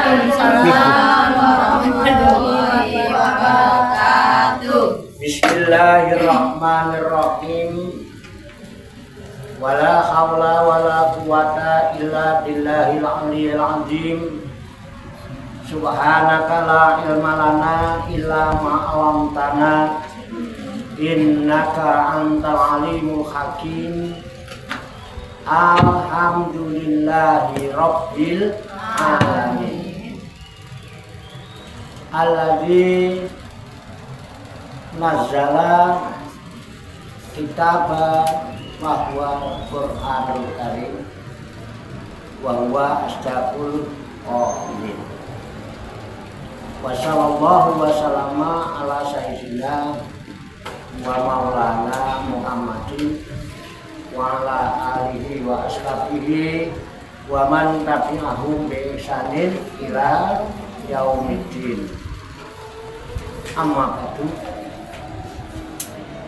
Waalaikumsalam warahmatullahi wabarakatuh. Bismillahirrahmanirrahim. Wala haula wala quwata illa billahil aliyyil azim. Subhanaka la ilma lana illa ma 'allamtana innaka antal alimul hakim. Alhamdulillahi rabbil alamin. Alladzi nazzala kitaba wa huwa Qur'anul Karim wa huwa asdaqul qawlin. Wa sallallahu wa sallama ala sayyidina wa maulana Muhammadin wa ala alihi wa ashabihi wa man tabi'ahum bi ihsanin ila yaumiddin. Amma ba'du.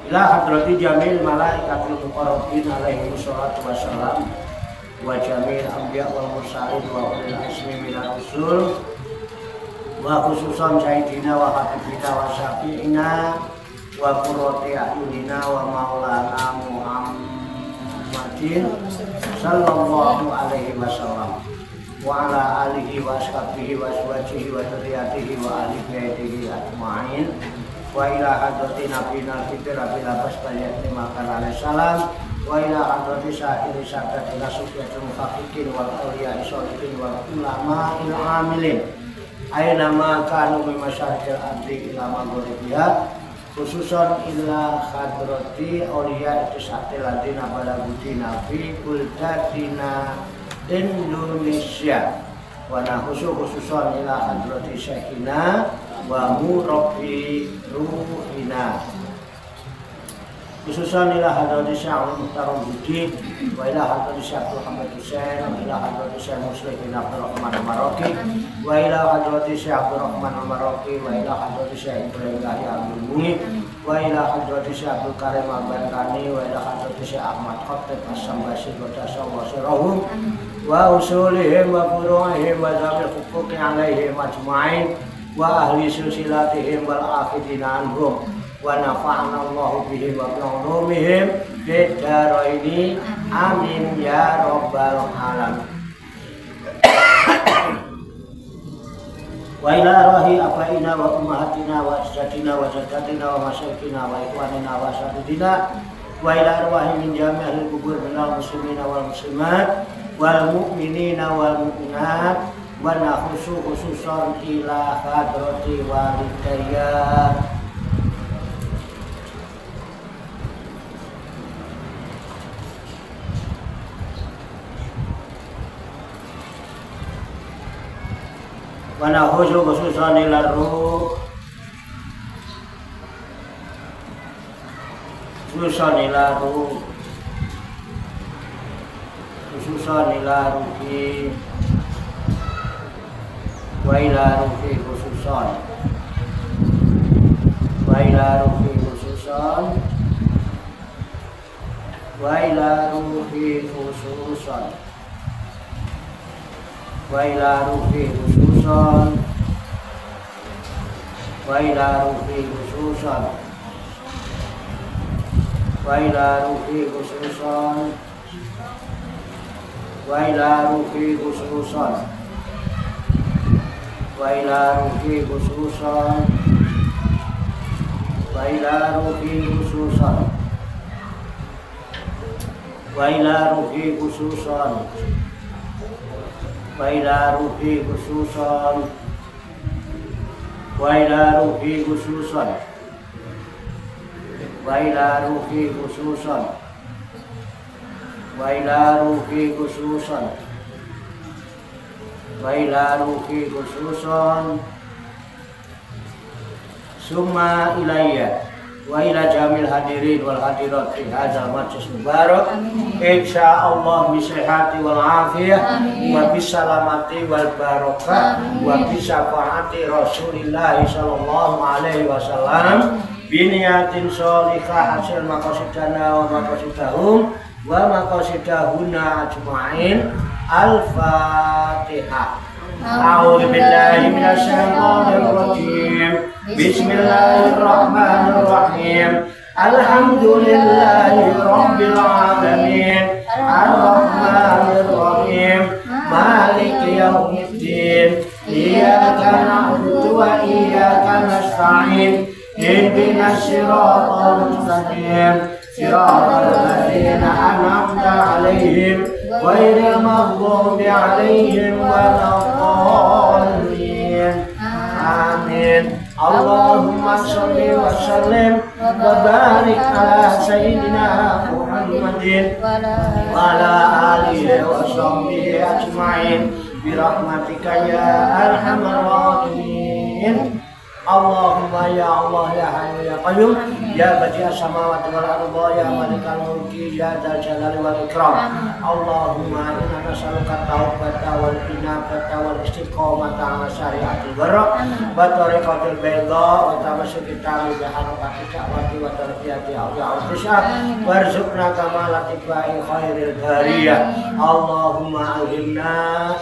Ila hadrati jamil malaikatul muqarrabin alaihi wassalatu wassalam wa jamil anbiya wal mursalin wa ulil azmi minal rusul wa khususan sayyidina wa habibina wa syafi'ina wa qurrati a'yunina wa maulana Muhammadin sallallahu alaihi wasallam wa ala alihi wa ashabihi wa azwajihi wa dzurriyyatihi wa ahli baitihi ajmain wa ila hadrati nabiyina fitra bila basbaliyati makan alaihi salam wa ila hadrati sa'iri sa'adatina sufiyatul muhaqqiqin wal awliya isholikin wal ulama il amilin aina ma kanu min masyarikil ardi ila maghribiha khususan ila hadrati awliya tis'atil ladina balagudina fi kuldatina Indonesia wa khususan ila hadrati syekhina wa murabbi ruhina khususan ila hadrati Syekh Muhtaram Budi wa ila hadrati Syekh Muhammad Hussein wa ila hadrati Syekh Muslim bin Abdul Rahman Al-Maraki wa ila hadrati Syekh Abdul Rahman Al-Maraki wa ila hadrati Syekh Ibrahim Yahya Al-Mungi wa ila hadrati Syekh Abdul Karim Al-Bankani wa ila hadrati Syekh Ahmad Khatib As-Sambasi wa tasawwasirahum wa usulihim wa furu'ihim wa zabil huquqi alaihim ajma'in wa ahli silsilatihim wal afidina anhum wa nafa'ana Allahu bihim wa bi'ulumihim fid dharaini amin ya rabbal alamin. Wa ila rahi abaina wa ummahatina wa ajdatina wa jaddatina wa masyayikhina wa ikhwanina wa asatidina wa ila arwahi min jami'il kubur minal muslimina wal muslimat wal mu'minina wal mu'minat wa khususan ila hadrati walidayya wa khususan ila ruh khususan ila ruh khususan ila ruhi wa ila ruhi khususan wa ila ruhi khususan wa ila ruhi khususan wa ila ruhi khususan wa ila ruhi khususan wa ila ruhi khususan wa ila ruhi khususan wa ila ruhi khususan wa ila ruhi khususan wa ila ruhi khususan wa ila ruhi khususan wa ila ruhi khususan wa ila ruhi khususan wa ila ruhi khususan wa ila ruhi khususan summa ilayya wa ila jamil hadirin wal hadirat fi hadzal majlis mubarak insyaallah bi sihhati wal afiyah wa bis salamati wal barakah wa bi syafaati Rasulillah sallallahu alaihi wasallam bi niyatin sholihah hasil maqasidana wa maqasidahum wa maqasidahuna ajma'in. Al-Fatihah. أعوذ بالله من الشيطان الرجيم بسم الله الرحمن الرحيم الحمد لله رب العالمين الرحمن الرحيم مالك يوم الدين إياك نعبد وإياك نستعين اهدنا الصراط المستقيم صراط الذين أنعمت عليهم غير المغضوب عليهم ولا الضالين آمين اللهم صل وسلم وبارك على سيدنا محمد وعلى آله وصحبه أجمعين برحمتك يا أرحم الراحمين اللهم يا الله يا حي يا قيوم يا بديع السماوات والأرض يا مالك الملك يا ذا الجلال والإكرام اللهم إنا نسألك التوبة والإنابة والاستقامة على شريعة البر وطريقة البيضاء وتمسك التعليم بحركة الدعوة وتربية أولياء الرشاد وارزقنا كمال اتباع خير البرية اللهم علمنا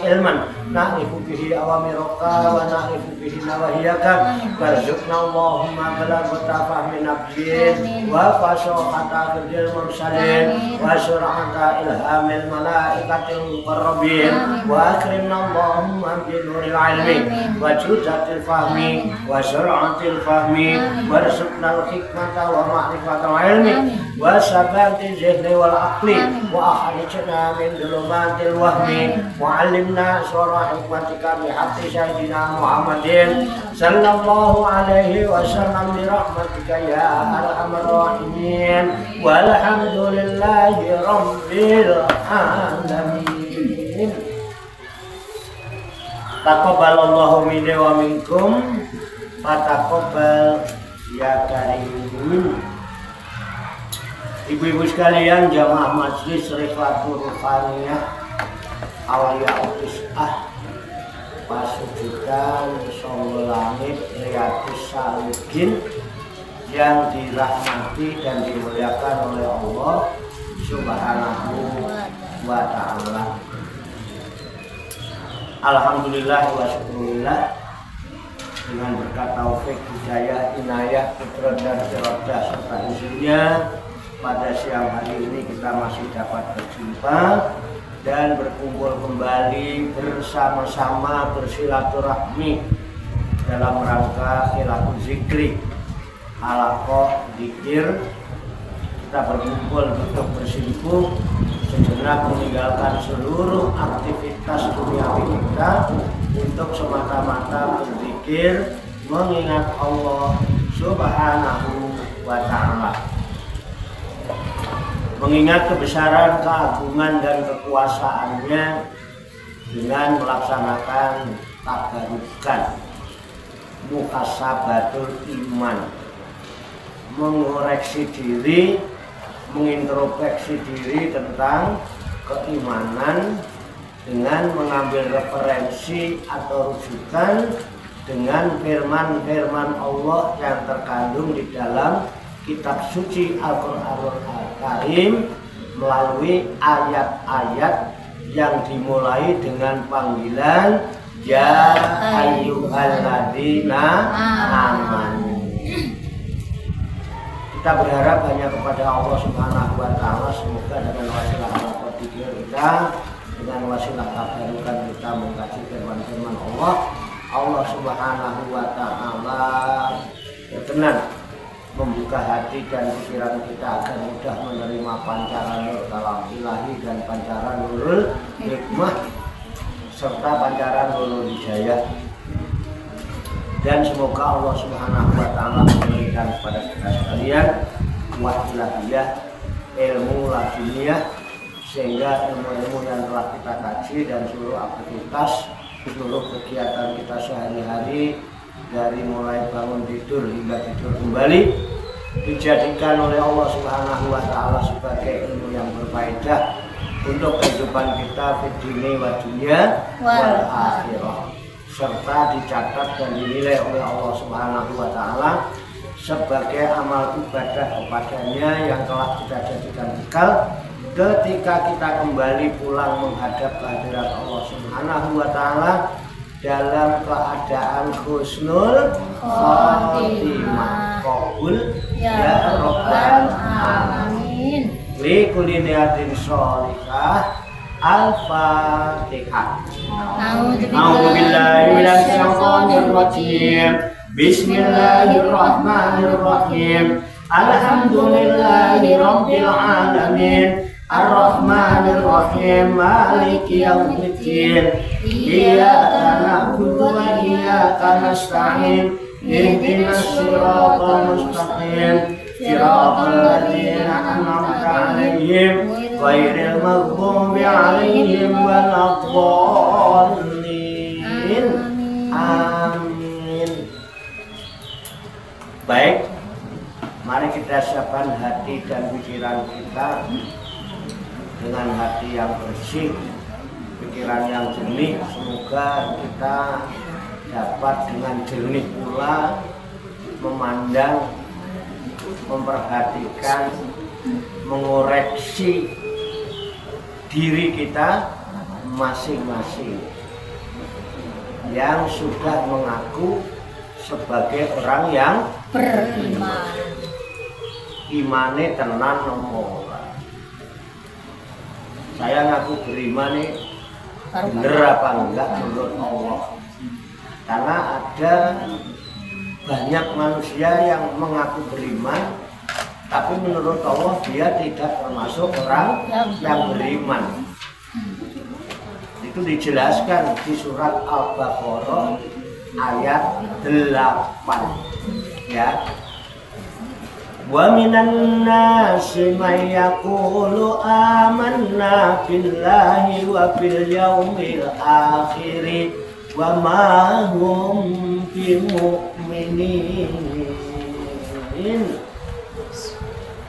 علما نعرف به أوامرك ونعرف به نواهيك وارزقنا اللهم بلاغة فهم النبيين وفصاحة حفظ المرسلين وسرعة إلهام الملائكة المقربين وأكرمنا اللهم بنور العلم وجودة الفهم وسرعة الفهم وارزقنا الحكمة ومعرفة العلم وثبات الذهن والعقل وأخرجنا من ظلمات الوهم وعلمنا سر حكمتك بحق سيدنا محمد صلى الله عليه وسلم برحمتك يا أرحم الراحمين والحمد لله رب العالمين. Taqabbalallahu minna wa minkum fataqabbal ya karim. Ibu-ibu sekalian, jamaah majlis Rikhlatul Ruhaniyah Awliya Tis'ah Pasujudan Songo Langit Riyadhus Shalihin yang dirahmati dan dimuliakan oleh Allah Subhanahu wa ta'ala. Alhamdulillah wa syukurillah, dengan berkat taufik, hidayah, inayah, kudrat dan iradah serta izinnya, pada siang hari ini kita masih dapat berjumpa dan berkumpul kembali bersama-sama bersilaturahmi dalam rangka khilaful zikri halaqah zikir. Kita berkumpul untuk bersimpuh sejenak, meninggalkan seluruh aktivitas duniawi kita untuk semata-mata berzikir mengingat Allah Subhanahu wa ta'ala, mengingat kebesaran, keagungan dan kekuasaannya dengan melaksanakan tabarukan muhasabatul iman, mengoreksi diri, mengintrospeksi diri tentang keimanan dengan mengambil referensi atau rujukan dengan firman-firman Allah yang terkandung di dalam kitab suci Al-Qur'anul Karim melalui ayat-ayat yang dimulai dengan panggilan ya ayyuhalladzina amanu. Kita berharap hanya kepada Allah Subhanahu wa ta'ala, semoga dengan wasilah al-Qur'an kita, dengan wasilah tabarukan kita mengkaji firman-firman Allah, Allah Subhanahu wa ta'ala berkenan membuka hati dan pikiran kita agar mudah menerima pancaran nur kalam ilahi dan pancaran nurul hikmah serta pancaran nurul hidayah. Dan semoga Allah Subhanahu wa ta'ala memberikan kepada kita sekalian ilahiyah, ilmu laduniyah, sehingga ilmu-ilmu yang telah kita kaji dan seluruh aktivitas, seluruh kegiatan kita sehari-hari dari mulai bangun tidur hingga tidur kembali dijadikan oleh Allah Subhanahu wa ta'ala sebagai ilmu yang berfaedah untuk kehidupan kita di dunia wa dunia wal akhirah, serta dicatat dan dinilai oleh Allah Subhanahu wa ta'ala sebagai amal ibadah kepadanya yang telah kita jadikan bekal ketika kita kembali pulang menghadap kehadirat Allah Subhanahu wa ta'ala dalam keadaan husnul khotimah. Qabul ya rabbal alamin. Li kulli niyatin sholihah. Al-Fatihah. A'udzu billahi minasy syaithanir rajim. Bismillahirrahmanirrahim. Alhamdulillahi rabbil alamin. Ar-Rahmanir Rahim. Maliki yaumiddin. Iyyaka na'budu wa iyyaka nasta'in. Ihdinas siratal mustaqim. Siratal ladzina an'amta 'alaihim ghairil maghdubi 'alaihim waladdallin. Amin. Baik, mari kita siapkan hati dan pikiran kita dengan hati yang bersih, pikiran yang jernih. Semoga kita dapat dengan jernih pula memandang, memperhatikan, mengoreksi diri kita masing-masing yang sudah mengaku sebagai orang yang beriman. Imane tenan nopo ora. Saya ngaku beriman nih, bener apa enggak menurut Allah? Karena ada banyak manusia yang mengaku beriman, tapi menurut Allah dia tidak termasuk orang yang beriman. Itu dijelaskan di surat Al-Baqarah ayat 8 ya. Wa minan nasi may yaqulu amanna billahi wa bil yaumil akhir wa ma hum bimu'minin.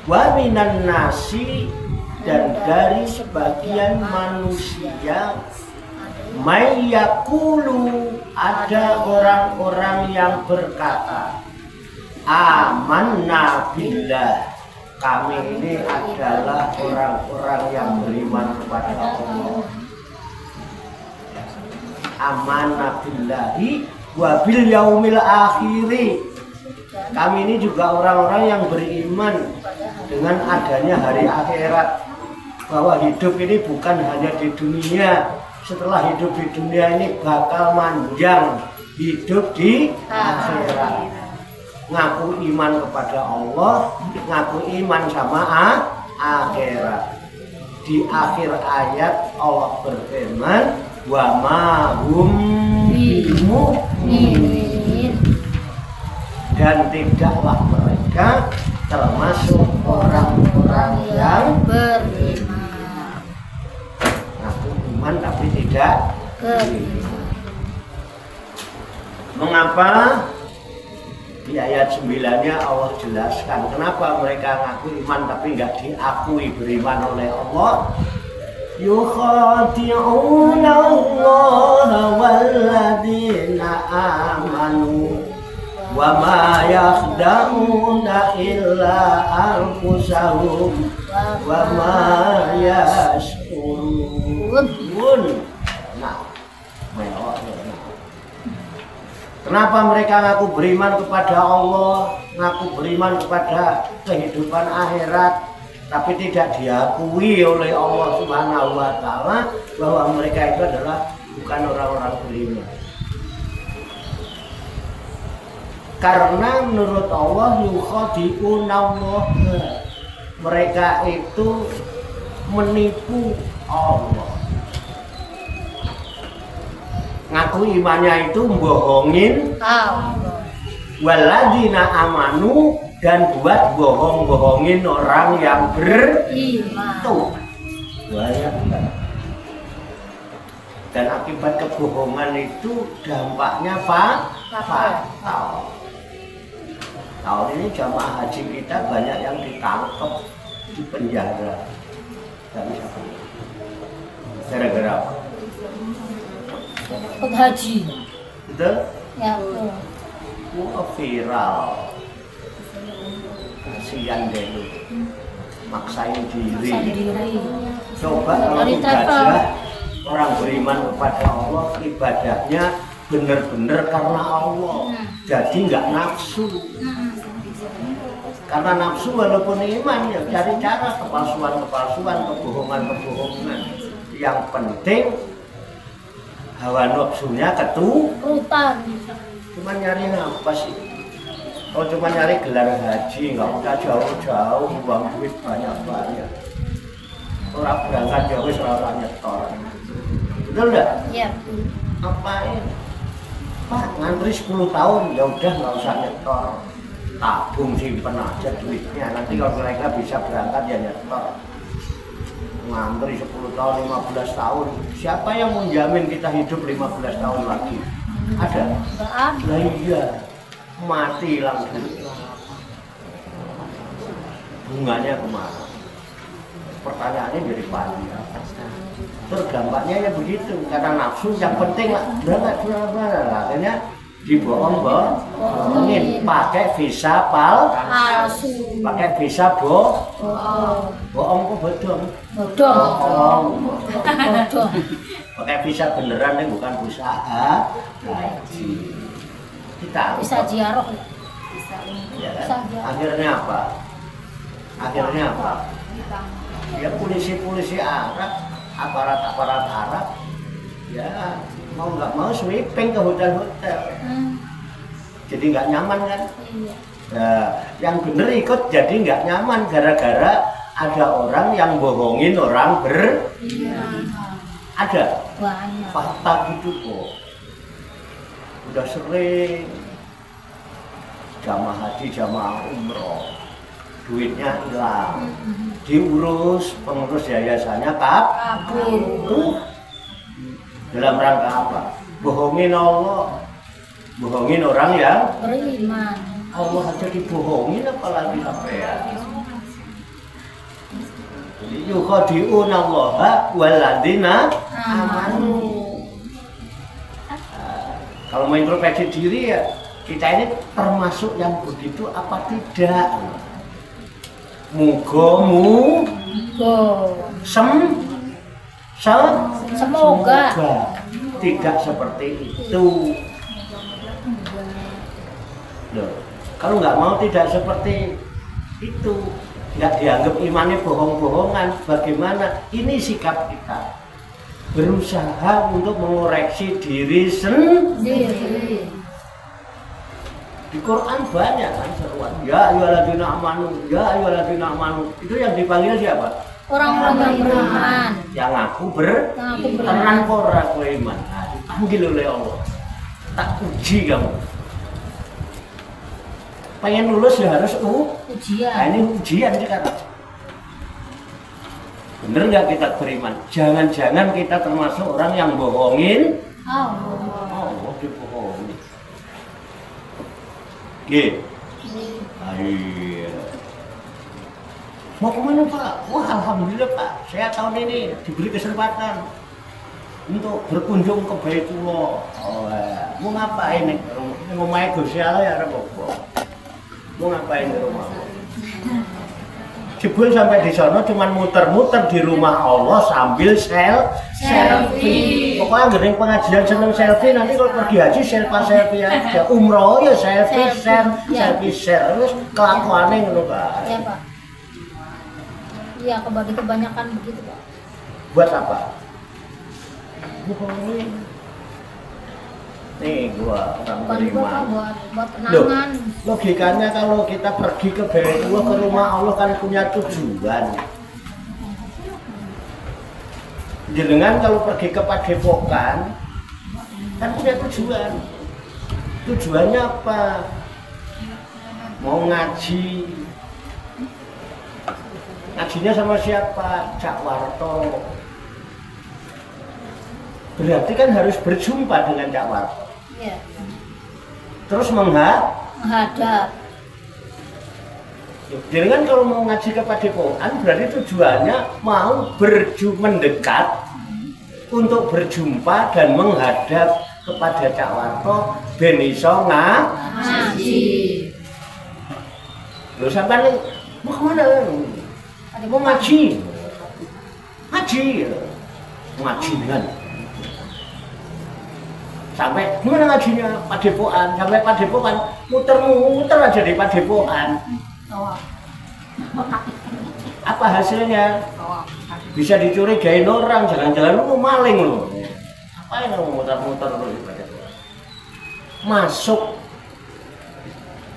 Wa minan nasi, dan dari sebagian manusia, may yaqulu, ada orang-orang yang berkata, amanna billah, kami ini adalah orang-orang yang beriman kepada Allah. Amanna billahi wa bil yaumil akhir, kami ini juga orang-orang yang beriman dengan adanya hari akhirat, bahwa hidup ini bukan hanya di dunia, setelah hidup di dunia ini bakal manjang hidup di akhirat. Ngaku iman kepada Allah, ngaku iman sama akhirat. Di akhir ayat Allah berfirman, wa ma hum bimu'minin, dan tidaklah mereka termasuk orang-orang yang beriman. Ngaku iman tapi tidak beriman. Mengapa? Di ayat 9-nya Allah jelaskan kenapa mereka ngaku iman tapi nggak diakui beriman oleh Allah. Yukhadi'una Allah walladzina amanu wa ma yakhda'una illa anfusahum wa ma yash'urun. Nah, kenapa mereka ngaku beriman kepada Allah, ngaku beriman kepada kehidupan akhirat, tapi tidak diakui oleh Allah Subhanahu wa Ta'ala bahwa mereka itu adalah bukan orang-orang beriman? Karena menurut Allah yukhadi'una Allah, mereka itu menipu Allah. Ngaku imannya itu bohongin walladzina amanu, dan buat bohong-bohongin orang yang beriman. Tuh, dan akibat kebohongan itu dampaknya fatal. Tahun ini jamaah haji kita banyak yang ditangkap, di penjara. Gara-gara apa? Ikut haji. Betul? Ya, betul. Wah, viral. Kasihan deh lu. Maksain diri. Coba kalau ibadah orang beriman kepada Allah, ibadahnya bener-bener karena Allah. Jadi nggak nafsu. Karena nafsu walaupun iman ya cari cara kepalsuan, kebohongan. Yang penting hawa nafsunya keturutan. Cuma nyari apa sih? Oh cuma nyari gelar haji, nggak usah jauh-jauh, buang duit banyak-banyak. Orang berangkat jauh seorang nyetor. Betul nggak? Iya. Ngapain? Pak ngantri 10 tahun, ya udah nggak usah nyetor. Tabung simpen aja duitnya. Nanti kalau mereka bisa berangkat ya nyetor. Ngantri 10 tahun, 15 tahun. Siapa yang menjamin kita hidup 15 tahun lagi? Ada? Nggak ada. Nah iya, mati langsung. Bunganya kemana? Pertanyaannya jadi panjang. Terus dampaknya ya begitu, karena nafsu yang penting lah, berangkat. Akhirnya dibohong-bohongin, pakai visa palsu, pakai visa bohong kok bodong. Pakai visa beneran nih, bukan visa haji. Kita Bisa ziarah. ya kan? Akhirnya apa? Ya polisi Arab, aparat Arab, ya mau nggak mau sweeping ke hotel-hotel. Jadi nggak nyaman kan? Iya. Nah, yang bener ikut jadi nggak nyaman gara-gara ada orang yang bohongin orang ada Banyak. fakta gitu kok. Udah sering jamaah haji, jamaah umroh, duitnya hilang, diurus pengurus yayasannya kabur. Dalam rangka apa? Bohongin Allah, bohongin orang yang Beriman. Allah aja dibohongin, apalagi sampean. Yukhadi'una Allah walladzina amanu. Kalau mau introspeksi diri ya, kita ini termasuk yang begitu apa tidak? Semoga tidak seperti itu. Loh, kalau nggak mau tidak seperti itu, nggak dianggap imannya bohong-bohongan, bagaimana? Ini sikap kita. Berusaha untuk mengoreksi diri sendiri. Di Quran banyak kan seruan. Ya ayyuhalladzina amanu. Itu yang dipanggil siapa? Orang-orang yang beriman. Yang aku tenang ora kowe iman. Nah, dipanggil oleh Allah. Tak uji kamu. Pengen lulus ya harus Ujian. Nah, ini ujian sekarang. Bener nggak kita beriman? Jangan-jangan kita termasuk orang yang bohongin Allah dibohongin. G. Ayo. Mau kemana Pak? Wah alhamdulillah Pak, saya tahun ini diberi kesempatan untuk berkunjung ke Baitullah. Oh ya. Mau ngapain nih? Mau main Gusti Allah ya apa? Mau ngapain di rumah? Jebul sampai di sana cuman muter-muter di rumah Allah sambil selfie. Pokoknya gede pengajian seneng selfie, nanti kalau pergi haji selfie aja. Umroh ya selfie share. Terus kelakuannya ngono Pak. Iya Pak. Iya, kebanyakan begitu Pak. Buat apa? Bohongin. Nih gua orang beriman. Buat kenangan. Logikanya kalau kita pergi ke Baitullah, ke rumah Allah kan punya tujuan. Jenengan kalau pergi ke Padepokan kan punya tujuan. Tujuannya apa? Mau ngaji. Ngajinya sama siapa? Cak Warto. Berarti kan harus berjumpa dengan Cak Warto. Iya. Terus menghadap. Jadi kan kalau mau ngaji ke Padepokan berarti tujuannya mau mendekat untuk berjumpa dan menghadap kepada Cak Warto ben iso ngaji. Lho sampean mau kemana? Mau ngaji. Ngaji kan. Sampai gimana ngajinya Padepokan, sampai Padepokan muter-muter aja di Padepokan. Apa hasilnya? Bisa dicurigain orang, jangan-jangan lu maling lu. Ngapain lu muter-muter lu di Padepokan?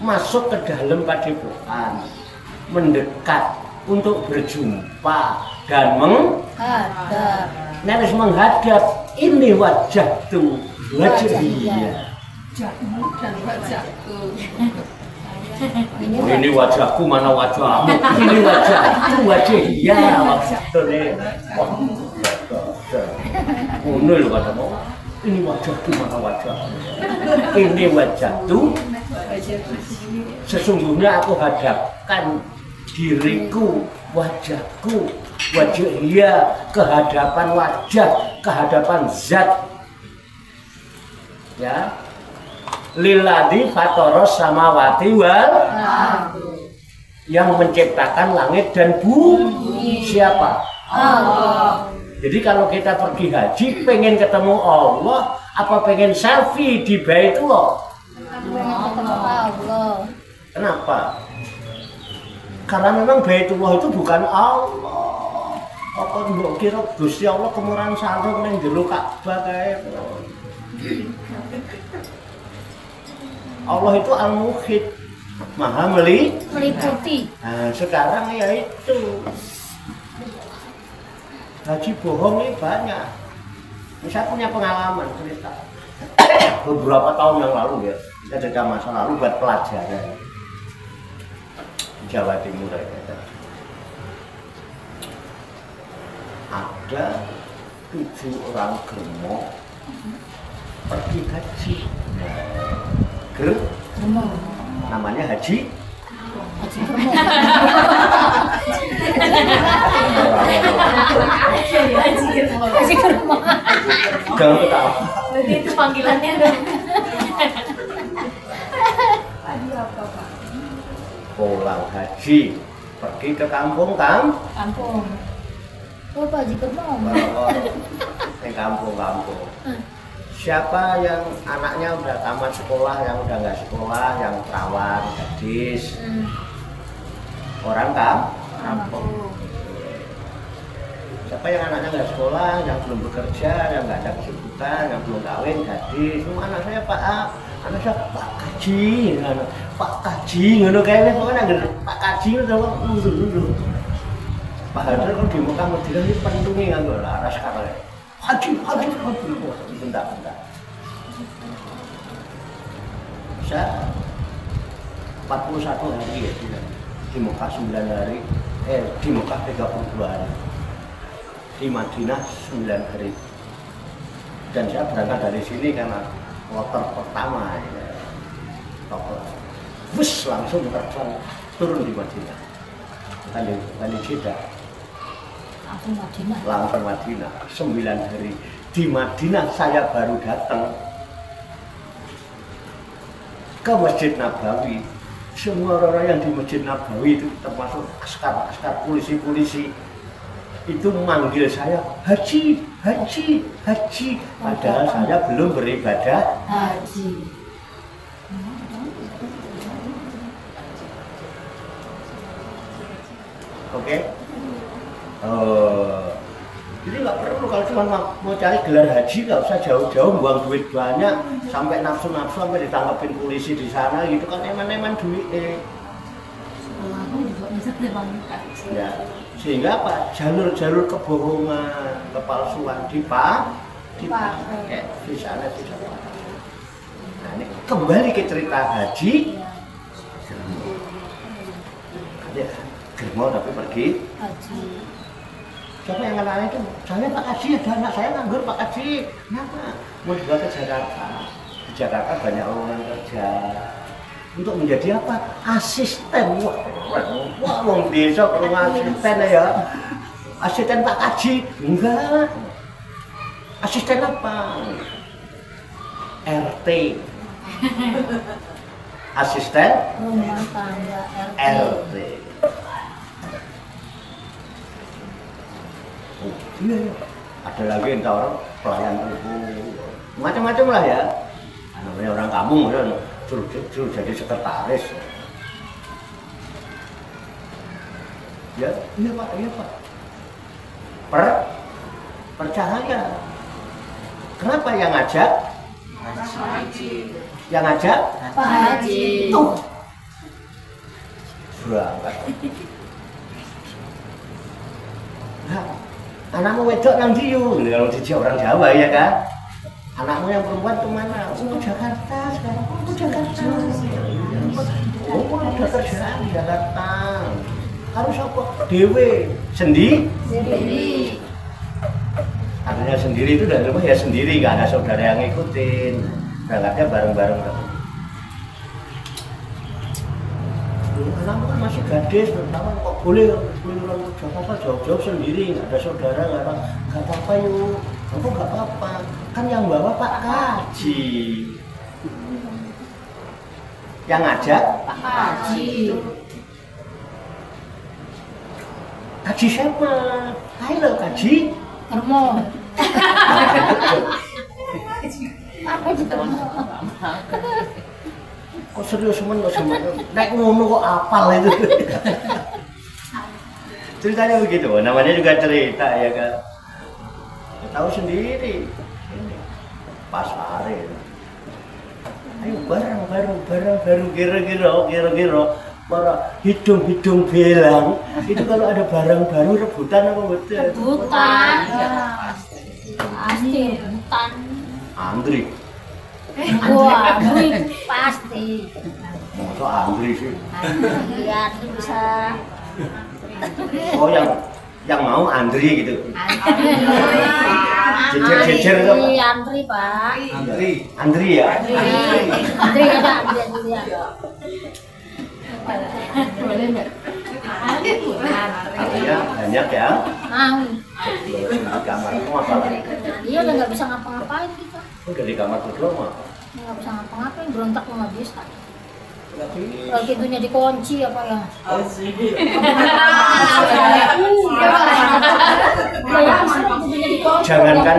Masuk ke dalam Padepokan, mendekat untuk berjumpa dan menghadap. Nenek menghadap, ini wajah tuh. Wajahnya dan wajahku. Ini wajahku, mana wajahmu? Ini wajahku, wajahnya maksudnya. Wah, ini loh katamu. Ini wajahku, mana wajahmu? Ini wajahku. Sesungguhnya aku hadapkan diriku, wajahku, wajahnya, kehadapan wajah, kehadapan zat. Ya, lilladzi fatoros samawati wal yang menciptakan langit dan bumi. Siapa? Allah. Jadi kalau kita pergi haji pengen ketemu Allah apa pengen selfie di Baitullah? Pengen ketemu Allah. Kenapa? Karena memang Baitullah itu bukan Allah. Apa mbok kira Gusti Allah kemurahan sarung ning jero Ka'bah kae. Allah itu Al-Muhit, Maha meliputi. Nah, sekarang ya itu haji bohong ini banyak. Saya punya pengalaman cerita beberapa tahun yang lalu ya, kita cerita masa lalu buat pelajaran Jawa Timur ya. Ada 7 orang germo pergi haji. Germo. Namanya haji. Haji germo. Jangan ketawa. Itu panggilannya dong. Pulang haji, pergi ke kampung Kampung. Oh, Pak Haji germo. Ke kampung-kampung. Siapa yang anaknya udah tamat sekolah, yang udah nggak sekolah, yang perawan, gadis, orang kampung. Siapa yang anaknya nggak sekolah, yang belum bekerja, yang nggak ada kesibukan, yang belum kawin, gadis, semua anak saya Pak A, anak saya Pak Kaji, Pak Kaji, ngono kayaknya pokoknya nggak Pak Kaji itu Pak Hadar kalau di Mekah Madinah ini pentungi nggak nggak lah, ras karena haji, bentar. Saya 41 hari ya di Mekah 9 hari, di Mekah 32 hari, di Madinah 9 hari. Dan saya berangkat dari sini karena kloter pertama ya. Bus langsung terbang turun di Madinah. Tadi Jeddah. Langsung Madinah 9 hari. Di Madinah saya baru datang ke Masjid Nabawi. Semua orang yang di Masjid Nabawi itu termasuk askar polisi-polisi itu manggil saya haji. Padahal saya belum beribadah haji. Oke? Jadi nggak perlu kalau cuma mau cari gelar haji nggak usah jauh-jauh buang duit banyak sampai nafsu-nafsu sampai ditangkapin polisi di sana gitu kan eman-eman duit. Ya, sehingga apa? Jalur-jalur kebohongan, kepalsuan dipakai di sana. Nah, ini kembali ke cerita haji. Ada germo tapi pergi haji. Siapa yang kenal itu? Saya Pak Haji, ada anak saya nganggur Pak Haji. Kenapa? Mau dibawa ke Jakarta. Di Jakarta banyak lowongan kerja. Untuk menjadi apa? Asisten. Wah, wong desa ke rumah asisten ya. Asisten Pak Haji? Enggak. Asisten apa? RT. Asisten rumah tangga RT. Iya, ada lagi entah orang pelayan ibu, macam-macam lah ya. Namanya orang kampung kan suruh jadi sekretaris. Ya, iya Pak, iya Pak. Percaya. Kenapa yang ngajak? Yang ngajak? Pak Haji. Tuh. Berangkat. Nah, anakmu wedok nang ndi yo? Kalau dijak orang Jawa ya kan? Anakmu yang perempuan kemana? Oh, Jakarta sekarang. Oh, Jakarta. Oh, ada kerjaan di Jakarta. Harus apa? Dewe sendiri. Artinya sendiri itu dari rumah ya sendiri, nggak ada saudara yang ngikutin. Berangkatnya bareng-bareng. Anakmu kan masih gadis, pertama kok boleh orang Jakarta jauh-jauh sendiri, nggak ada saudara, nggak apa-apa yuk. Aku nggak apa-apa, kan yang bawa Pak Haji. Yang ngajak Pak Haji. Haji siapa? Ayo Haji. Termo. Apa itu termo? Kok serius men kok sama nek ngono kok apal itu. Ceritanya begitu, namanya juga cerita ya kan. Ya, tahu sendiri. Pasar. Ayo bareng kira-kira para hidung belang itu kalau ada barang baru rebutan apa betul? Rebutan. Pasti rebutan. Antri. Wah, pasti. Masa antri sih? Iya, bisa. Oh yang mau antri gitu. Jejer itu apa? Antri, Pak. Antri ya? Antri ada, antri ada. Boleh nggak? Artinya banyak ya? Mau. Di kamar itu apa? Iya udah nggak bisa ngapa-ngapain kita. Udah di kamar berdua mah? Nggak bisa ngapa-ngapain, berontak mau nggak bisa. Kalau pintunya dikunci apa ya? Jangankan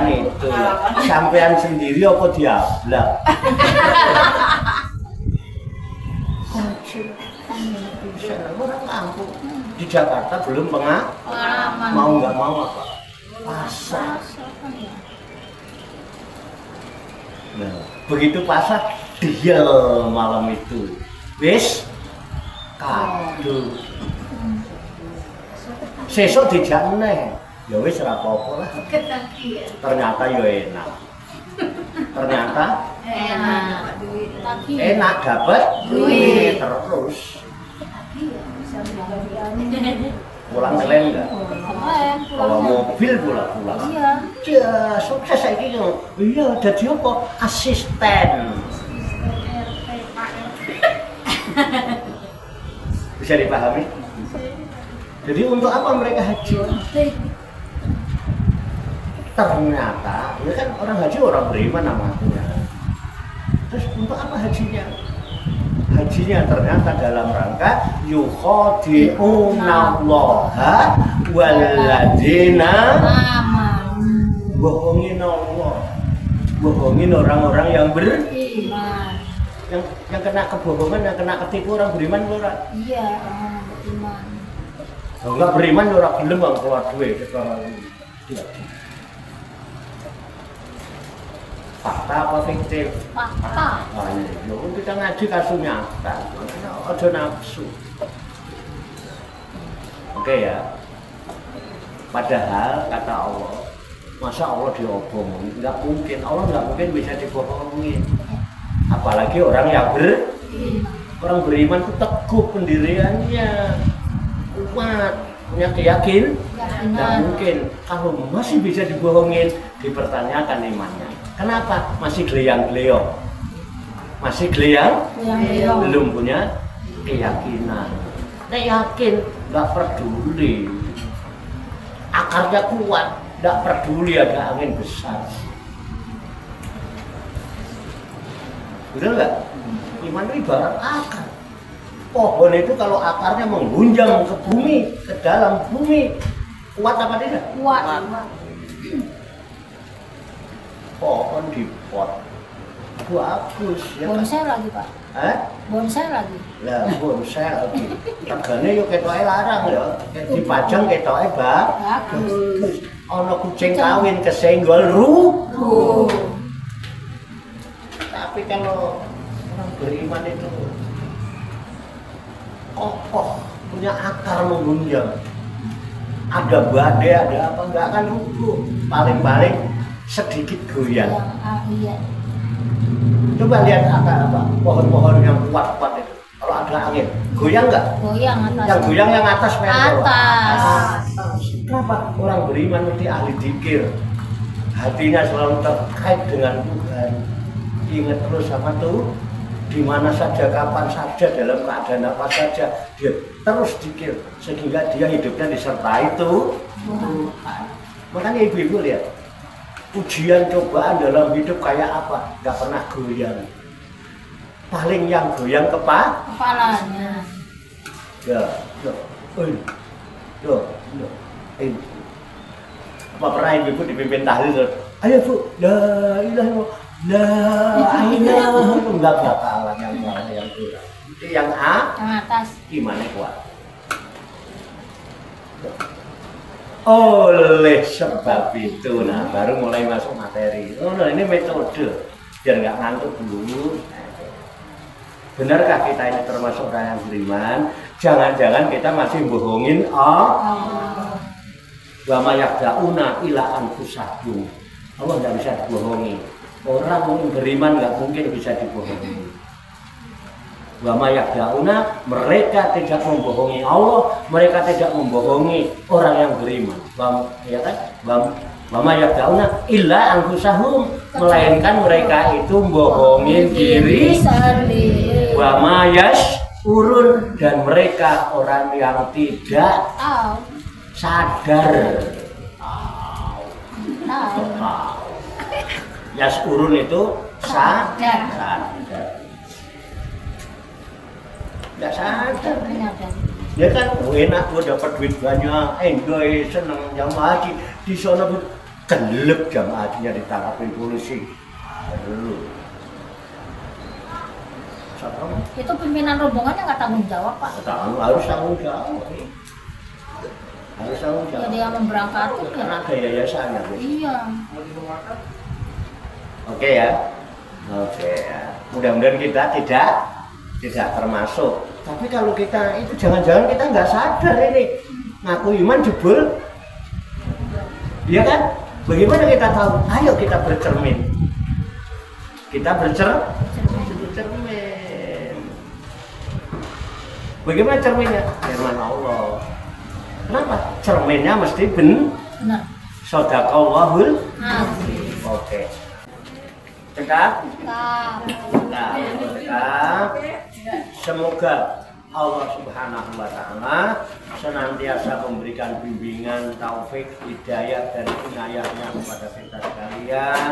itu, sampean sendiri apa diablak? Orang kampung di Jakarta belum Pengalaman. mau nggak mau apa? Pasar. Nah, begitu pasar dia malam itu, wis kado. Sesuk dijak meneh, ya wis ora apa-apa lah. Ternyata ya enak. Ternyata enak dapat duit terus. Pulang kalian enggak? Bawa mobil pulang. Iya. Ya, sukses saya gitu. Iya, jadi apa? Asisten. Bisa dipahami? Jadi untuk apa mereka haji? Ternyata, ya kan orang haji orang beriman namanya. Terus untuk apa hajinya? Hajinya ternyata dalam rangka yukhadi'unallaha walladzina bohongin Allah, bohongin orang-orang yang beriman, yang kena kebohongan, yang kena ketipu orang beriman orang. Iya, orang beriman. Kalau nggak beriman orang gelem bang keluar duit sekarang. Fakta apa fiktif? Fakta. Oh iya, kita ngaji kasus nyata, ada nafsu. Oke ya. Padahal kata Allah, masa Allah diobongin? Nggak mungkin, Allah nggak mungkin bisa dibohongin. Apalagi orang yang orang beriman itu teguh pendiriannya, kuat, punya keyakinan. Nggak mungkin. Kalau masih bisa dibohongin, dipertanyakan imannya. Kenapa? Masih geleyang-geleyong. Masih geleyang? Belum punya keyakinan. Nek yakin, nggak peduli. Akarnya kuat, nggak peduli ada angin besar. Betul nggak? Iman itu ibarat akar. Pohon itu kalau akarnya menggunjang ke bumi, ke dalam bumi, kuat apa tidak? Kuat. kon di pot. Bagus ya. Bonsai lagi Pak. Bonsai lagi. Lah bonsai lagi. Regane yo ketoke larang ya. Dipajang ketoke bagus. Ana kucing kawin kesenggol rubuh. Tapi kalau orang beriman itu kokoh, punya akar menggunjang. Ada badai, ada apa, enggak akan rubuh. Paling-paling sedikit goyang. Iya. Coba lihat apa pohon-pohon yang kuat-kuat itu. Kalau ada angin, goyang nggak? Goyang atas. Yang goyang yang atas memang. Atas. Kenapa orang beriman mesti ahli dzikir? Hatinya selalu terkait dengan Tuhan. Ingat terus sama Tuhan. Di mana saja, kapan saja, dalam keadaan apa saja, dia terus dzikir sehingga dia hidupnya disertai Tuhan. Makanya ibu-ibu lihat, ujian cobaan dalam hidup kayak apa? Gak pernah goyang. Paling yang goyang kepalanya. Apa pernah ibu dipimpin tahlil terus? Ayo Bu, la ilaha illallah. Enggak bakalan yang kurang. Itu yang atas. Gimana kuat? Oleh sebab itu, nah baru mulai masuk materi. Nah ini metode biar nggak ngantuk dulu. Benarkah kita ini termasuk orang yang beriman? Jangan-jangan kita masih bohongin Allah. Wa ma yaqdauna ila anfusahum. Allah nggak bisa dibohongi. Orang yang beriman nggak mungkin bisa dibohongi. Wa ma yaqdauna, mereka tidak membohongi Allah, mereka tidak membohongi orang yang beriman. Ya kan? Wa ma yaqdauna illa anfusahum, melainkan mereka itu bohongin diri sendiri. Wa ma yash'urun, dan mereka orang yang tidak sadar. Yash'urun itu sadar. Nggak sadar. Dia kan enak gue dapat duit banyak, enjoy, seneng jamaah haji. Di sana pun gelap jamaah hajinya ditangkapin polisi. Aduh. Itu pimpinan rombongannya nggak tanggung jawab Pak? Harus tanggung jawab. Harus tanggung jawab. Ya dia memberangkati kan ada yayasannya. Iya. Oke ya. Oke ya. Mudah-mudahan kita tidak termasuk. Tapi kalau kita itu jangan-jangan kita nggak sadar ini ngaku iman jebul, iya kan? Bagaimana kita tahu? Ayo kita bercermin. Kita bercermin. Bagaimana cerminnya? Firman Allah. Kenapa? Cerminnya mesti benar. Shadaqallahul azim. Oke. Cekap. Semoga Allah Subhanahu wa Ta'ala senantiasa memberikan bimbingan, taufik, hidayah dan inayahnya kepada kita sekalian,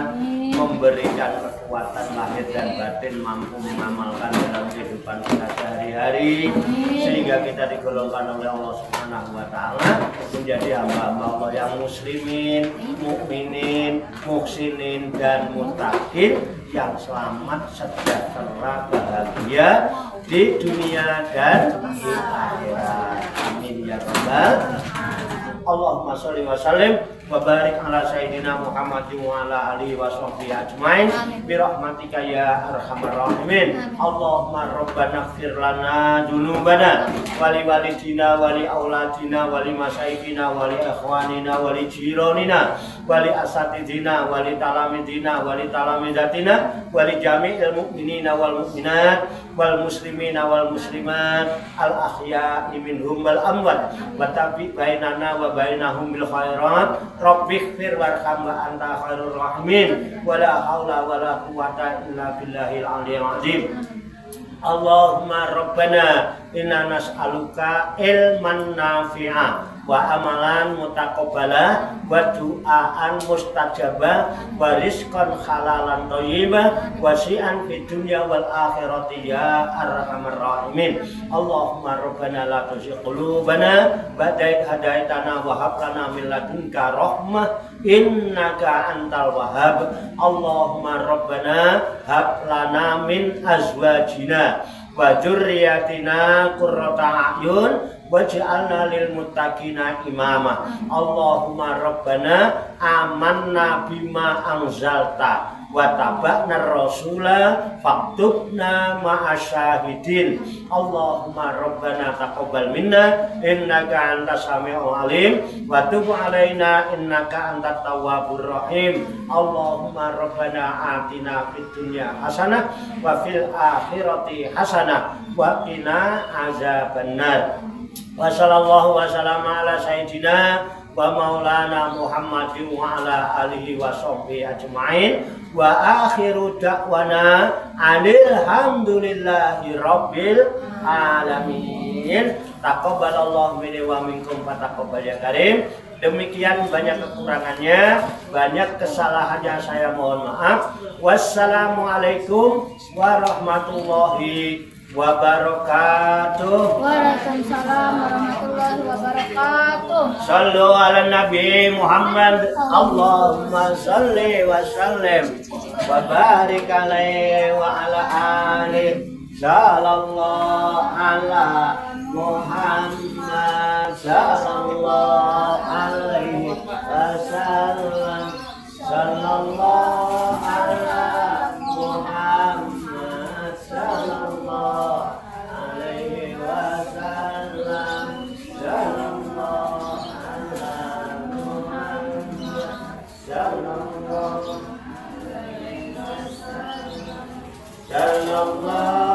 memberikan kekuatan lahir dan batin mampu mengamalkan dalam kehidupan kita sehari-hari, sehingga kita digolongkan oleh Allah Subhanahu wa Ta'ala menjadi hamba-hamba Allah yang muslimin, mukminin, muhsinin dan muttaqin, yang selamat, sejahtera, bahagia di dunia dan di akhirat. Amin ya rabbal. Allahumma sholli wa sallim wa barik ala sayyidina Muhammadin wa ala alihi wa sahbihi ajmain bi rahmatika ya arhamar rahimin. Allahumma rabbana ighfir lana dzunubana wa li walidina wa li auladina wa li masyayikhina wa li ikhwanina wa li jiranina wa li asatidina wa li talamidina wa li talamidatina wa li jami'il mu'minina wal mu'minat wal muslimina wal muslimat al ahya'i minhum wal amwat wa tabi bainana wa bainahum bil khairat. Rabbighfir warham wa anta khairur rahimin. Wala haula wala quwwata illa billahil aliyyil azim. Allahumma rabbana inna nas'aluka ilman nafi'a wa amalan mutaqabbala wa du'aan mustajaba wa rizqan halalan thayyiba wa si'an fid dunya wal akhirati ya arhamar rahimin. Allahumma rabbana la tuzigh qulubana ba'da idh hadaitana wa hab lana min ladunka rahmah innaka antal wahhab. Allahumma rabbana hab lana min azwajina wa dzurriyyatina qurrata a'yun waj'alna lil muttaqina imama. Allahumma rabbana amanna bima anzalta wa tabakna rasula faktubna ma'asyahidin. Allahumma rabbana taqabbal minna innaka antas samiul alim wa tub alaina innaka antat tawwabur rahim. Allahumma rabbana atina fid dunya hasanah wa fil akhirati hasanah wa qina azabannar. Wa sallallahu wa sallama ala sayyidina wa maulana Muhammadin wa ala alihi wa sahbihi ajma'in. Wa akhiru da'wana alhamdulillahi rabbil alamin. Taqabbalallahu minni wa minkum fataqabbal ya karim. Demikian banyak kekurangannya, banyak kesalahannya, saya mohon maaf. Wassalamualaikum warahmatullahi wabarakatuh. Waalaikumsalam warahmatullahi wabarakatuh. Sallu ala Nabi Muhammad. Allahumma salli wa sallim wa barik alaihi wa ala alihi. Sallallahu ala Muhammad. Sallallahu alaihi wasallam. Sallallahu ala Muhammad. Sallallahu alaihi wasallam. Sallallahu ala Muhammad. Sallallahu alaihi wasallam. Sallallahu